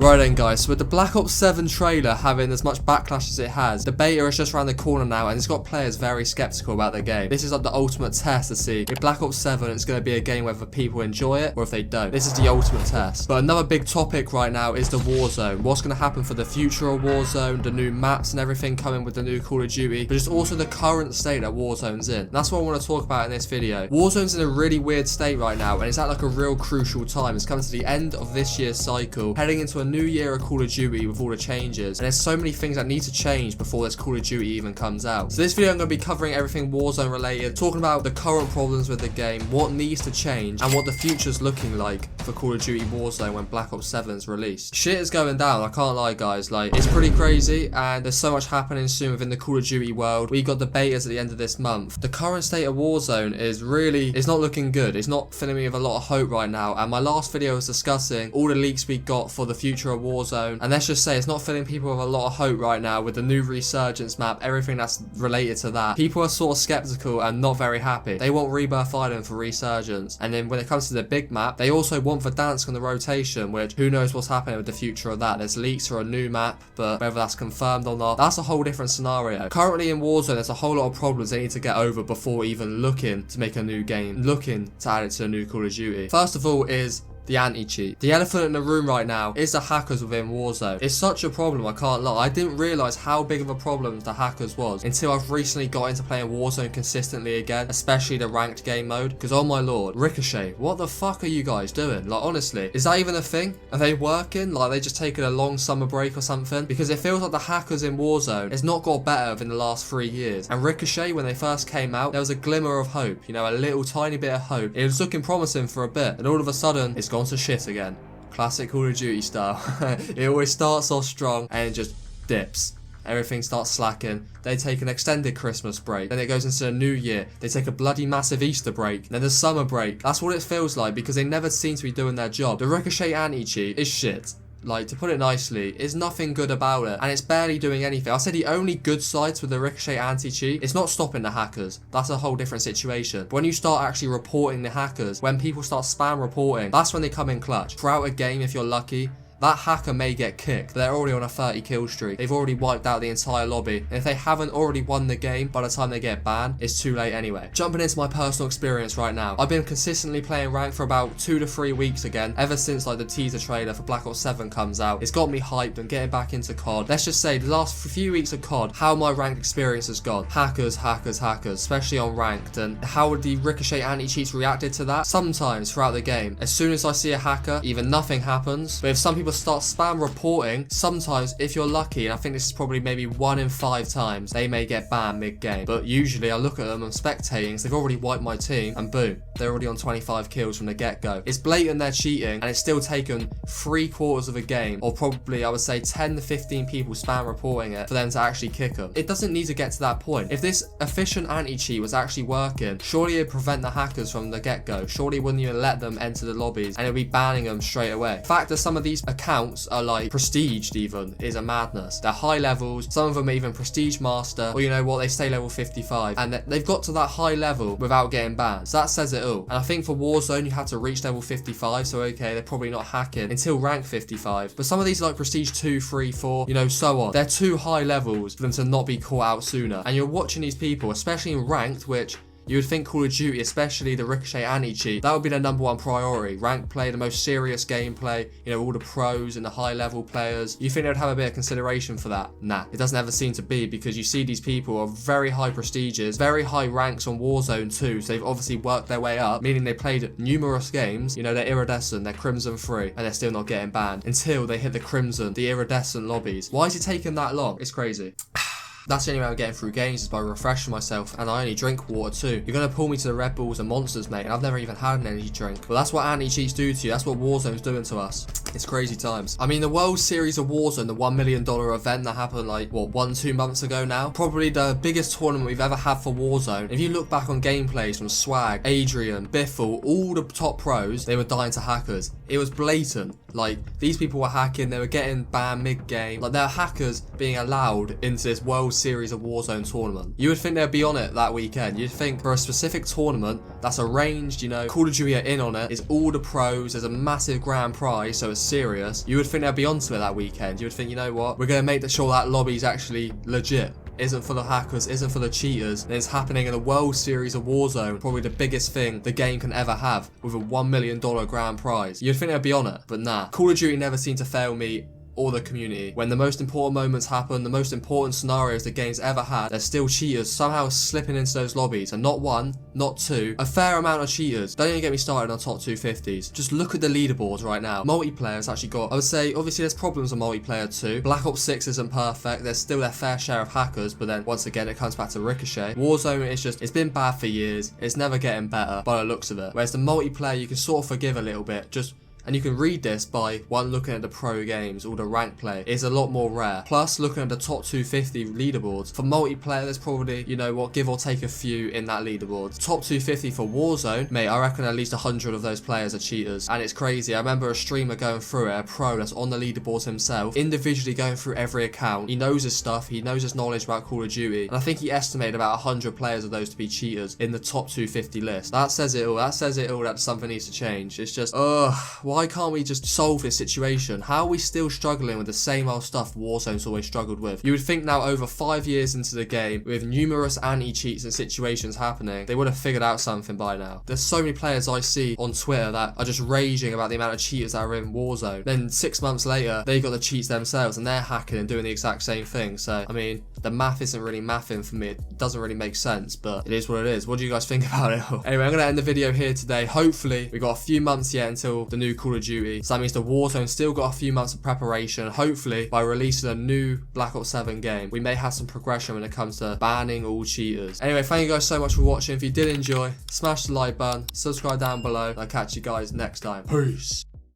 Right then guys, so with the Black Ops 7 trailer having as much backlash as it has, the beta is just around the corner now and it's got players very skeptical about the game. This is like the ultimate test to see if Black Ops 7 is going to be a game whether people enjoy it or if they don't. This is the ultimate test. But another big topic right now is the Warzone. What's going to happen for the future of Warzone, the new maps and everything coming with the new Call of Duty, but it's also the current state that Warzone's in. And that's what I want to talk about in this video. Warzone's in a really weird state right now and it's at like a real crucial time. It's coming to the end of this year's cycle, heading into a new year of Call of Duty with all the changes, and there's so many things that need to change before this Call of Duty even comes out. So this video I'm going to be covering everything Warzone related, talking about the current problems with the game, what needs to change, and what the future's looking like for Call of Duty Warzone when Black Ops 7 is released. Shit is going down, I can't lie guys, like it's pretty crazy and there's so much happening soon within the Call of Duty world. We got the betas at the end of this month. The current state of Warzone is it's not looking good. It's not filling me with a lot of hope right now, and my last video was discussing all the leaks we got for the future of Warzone, and let's just say it's not filling people with a lot of hope right now with the new Resurgence map, everything that's related to that. People are sort of skeptical and not very happy. They want Rebirth Island for Resurgence, and then when it comes to the big map, they also want Verdansk on the rotation, which who knows what's happening with the future of that. There's leaks for a new map, but whether that's confirmed or not, that's a whole different scenario. Currently in Warzone, there's a whole lot of problems they need to get over before even looking to make a new game, looking to add it to a new Call of Duty. First of all is the anti-cheat. The elephant in the room right now is the hackers within Warzone. It's such a problem, I can't lie. I didn't realise how big of a problem the hackers was until I've recently got into playing Warzone consistently again, especially the ranked game mode, because oh my lord, Ricochet, what the fuck are you guys doing? Like honestly, is that even a thing? Are they working? Like they just taking a long summer break or something? Because it feels like the hackers in Warzone has not got better in the last 3 years. And Ricochet, when they first came out, there was a glimmer of hope, you know, a little tiny bit of hope. It was looking promising for a bit, and all of a sudden it's gone to shit again. Classic Call of Duty style. It always starts off strong and it just dips. Everything starts slacking. They take an extended Christmas break. Then it goes into a new year. They take a bloody massive Easter break. Then the summer break. That's what it feels like because they never seem to be doing their job. The Ricochet anti-cheat is shit. Like, to put it nicely, there's nothing good about it, and it's barely doing anything. I'll say the only good sides with the Ricochet anti-cheat, it's not stopping the hackers. That's a whole different situation. But when you start actually reporting the hackers, when people start spam reporting, that's when they come in clutch. Throughout a game, if you're lucky, that hacker may get kicked. They're already on a 30 kill streak. They've already wiped out the entire lobby. And if they haven't already won the game by the time they get banned, it's too late anyway. Jumping into my personal experience right now. I've been consistently playing ranked for about 2 to 3 weeks again, ever since like the teaser trailer for Black Ops 7 comes out. It's got me hyped and getting back into COD. Let's just say the last few weeks of COD, how my ranked experience has gone. Hackers, especially on ranked. And how the Ricochet anti-cheats reacted to that? Sometimes throughout the game, as soon as I see a hacker, either nothing happens, but if some people start spam reporting, sometimes if you're lucky, and I think this is probably maybe 1 in 5 times, they may get banned mid-game. But usually I look at them, I'm spectating, so they've already wiped my team, and boom, they're already on 25 kills from the get-go. It's blatant they're cheating, and it's still taken 3/4 of a game, or probably I would say 10 to 15 people spam reporting it for them to actually kick them. It doesn't need to get to that point. If this efficient anti-cheat was actually working, surely it'd prevent the hackers from the get-go. Surely it wouldn't even let them enter the lobbies, and it'd be banning them straight away. The fact that some of these accounts are like prestiged even is a madness. They're high levels, some of them are even prestige master, or you know what, they stay level 55, and they've got to that high level without getting banned. So that says it all. And I think for Warzone you have to reach level 55, so okay, they're probably not hacking until rank 55. But some of these like prestige 2, 3, 4, you know, so on, they're too high levels for them to not be caught out sooner. And you're watching these people, especially in ranked, which you would think Call of Duty, especially the Ricochet anti-cheat, that would be the #1 priority. Rank play, the most serious gameplay, you know, all the pros and the high level players. You think they would have a bit of consideration for that? Nah, it doesn't ever seem to be, because you see these people are very high prestiges, very high ranks on Warzone too, so they've obviously worked their way up, meaning they played numerous games, you know, they're iridescent, they're crimson free, and they're still not getting banned until they hit the crimson, the iridescent lobbies. Why is it taking that long? It's crazy. That's the only way I'm getting through games is by refreshing myself, and I only drink water too. You're going to pull me to the Red Bulls and Monsters, mate, and I've never even had an energy drink. But that's what anti-cheats do to you. That's what Warzone's doing to us. It's crazy times. I mean, the World Series of Warzone, the $1 million event that happened like, what, 1-2 months ago now? Probably the biggest tournament we've ever had for Warzone. If you look back on gameplays from Swag, Adrian, Biffle, all the top pros, they were dying to hackers. It was blatant. Like, these people were hacking, they were getting banned mid-game. Like, there are hackers being allowed into this World Series of Warzone tournament. You would think they'd be on it that weekend. You'd think for a specific tournament that's arranged, you know, Call of Duty are in on it, it's all the pros, there's a massive grand prize, so it's serious, you would think they'd be onto it that weekend. You would think, you know what, we're going to make sure that lobby's actually legit, isn't full of hackers, isn't full of cheaters, and it's happening in a World Series of Warzone, probably the biggest thing the game can ever have, with a $1 million grand prize. You'd think they'd be on it, but nah. Call of Duty never seemed to fail me or the community. When the most important moments happen, the most important scenarios the game's ever had, there's still cheaters somehow slipping into those lobbies, and not one, not two, a fair amount of cheaters. Don't even get me started on top 250s. Just look at the leaderboards right now. Multiplayer's actually got, I would say, obviously there's problems with multiplayer too. Black Ops 6 isn't perfect, there's still their fair share of hackers, but then once again it comes back to Ricochet. Warzone is just, it's been bad for years, it's never getting better by the looks of it. Whereas the multiplayer you can sort of forgive a little bit, and you can read this by one looking at the pro games or the rank play. It's a lot more rare. Plus, looking at the top 250 leaderboards, for multiplayer there's probably, you know what, give or take a few in that leaderboard. Top 250 for Warzone, mate, I reckon at least 100 of those players are cheaters, and it's crazy. I remember a streamer going through it, a pro that's on the leaderboards himself, individually going through every account. He knows his stuff, he knows his knowledge about Call of Duty, and I think he estimated about 100 players of those to be cheaters in the top 250 list. That says it all. That says it all, that something needs to change. It's just, why can't we just solve this situation? How are we still struggling with the same old stuff Warzone's always struggled with? You would think now, over 5 years into the game, with numerous anti-cheats and situations happening, they would have figured out something by now. There's so many players I see on Twitter that are just raging about the amount of cheaters that are in Warzone. Then 6 months later, they got the cheats themselves and they're hacking and doing the exact same thing. So, I mean, the math isn't really mathing for me. It doesn't really make sense, but it is what it is. What do you guys think about it all? Anyway, I'm going to end the video here today. Hopefully, we've got a few months yet until the new Call of Duty. So that means the Warzone still got a few months of preparation. Hopefully, by releasing a new Black Ops 7 game, we may have some progression when it comes to banning all cheaters. Anyway, thank you guys so much for watching. If you did enjoy, smash the like button, subscribe down below, and I'll catch you guys next time. Peace.